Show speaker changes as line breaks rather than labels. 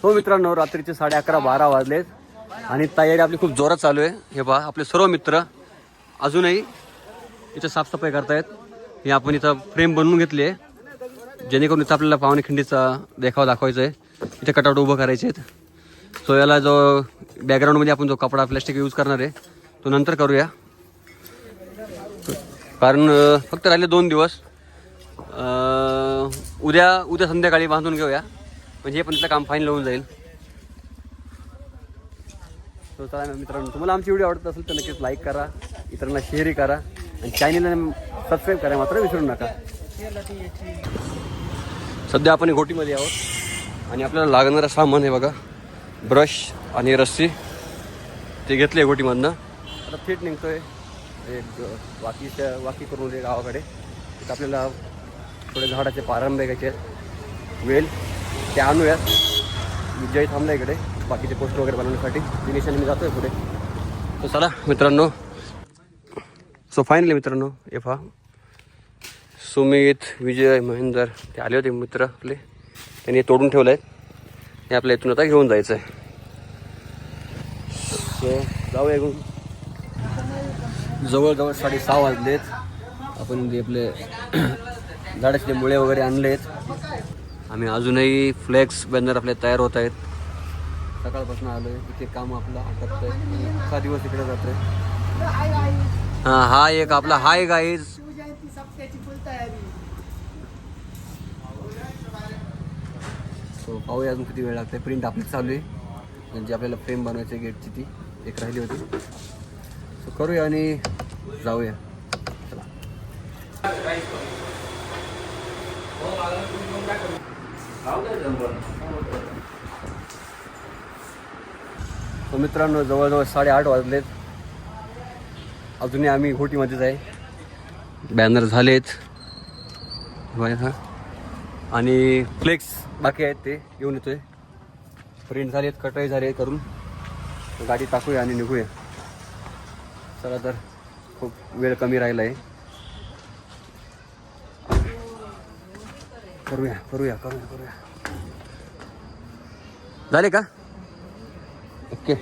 हो मित्रांनो, रात्रीचे 11:30-12 वाजलेत आणि तयारी आपली खूप जोरात चालू आहे. हे पहा, आपले सर्व मित्र अजूनही इथं साफसफाई करतायत. हे आपण इथं फ्रेम बनवून घेतली आहे, जेणेकरून इथं आपल्याला पावनी खिंडीचा देखावा दाखवायचा आहे. इथे कटआउट उभं करायचे आहेत. सो याला जो बॅकग्राऊंडमध्ये आपण जो कपडा प्लॅस्टिक यूज करणार आहे तो नंतर करूया, कारण फक्त राहिले 2 दिवस. उद्या संध्याकाळी बांधून घेऊया, म्हणजे हे पण त्याचं काम फाईनल होऊन जाईल. तर चला मित्रांनो, तुम्हाला आमची व्हिडिओ आवडत असेल तर नक्कीच लाईक करा, इतरांना शेअरही करा आणि चॅनलला सबस्क्राईब करा मात्र विसरू नका. सध्या आपण घोटीमध्ये आहोत आणि आपल्याला लागणारं सामान हे बघा, ब्रश आणि रस्सी ते घेतले घोटीमधनं. आता थेट निघतोय वाकी करून दे गावाकडे. तिथं आपल्याला थोडे झाडाचे पारंबे घ्यायचे आहेत, वेल ते आणूयात. विजय थांबला इकडे बाकीचे पोस्ट वगैरे बनवण्यासाठी. दिनेशाने मी जातोय पुढे. तर चला मित्रांनो, सो फायनली मित्रांनो, हे पहा सुमित, विजय, महेंदर ते आले होते मित्र आपले, त्यांनी तोडून ठेवलं आहे. हे आपल्या इथून आता घेऊन जायचं आहे. सो जाऊया घेऊन. जवळजवळ 6:30 वाजलेत. आपण ते आपले झाडाचे मुळे वगैरे आणलेत. आम्ही अजूनही फ्लेक्स बॅनर आपले तयार होत आहेत. सकाळपासून आलो आहे, इथे काम आपलं आटपतंय. 6 दिवस इकडे जातोय. हा एक आपला हाय गाईज. सो पाहूया अजून किती वेळ लागते. प्रिंट आपलीच चालू आहे, म्हणजे आपल्याला फ्रेम बनवायची गेटची ती एक राहिली होती. सो करूया आणि जाऊया. चला. तो मित्रांनो, जवळजवळ 8:30 वाजलेत. अजूनही आम्ही घोटीमध्येच आहे. बॅनर झालेत हा, आणि फ्लेक्स बाकी आहेत ते घेऊन येतोय. प्रिंट झालेत, कटही झाले करून. गाडी टाकूया आणि निघूया. चला, तर खूप वेळ कमी राहिला आहे. करूया. झाले का? ओके.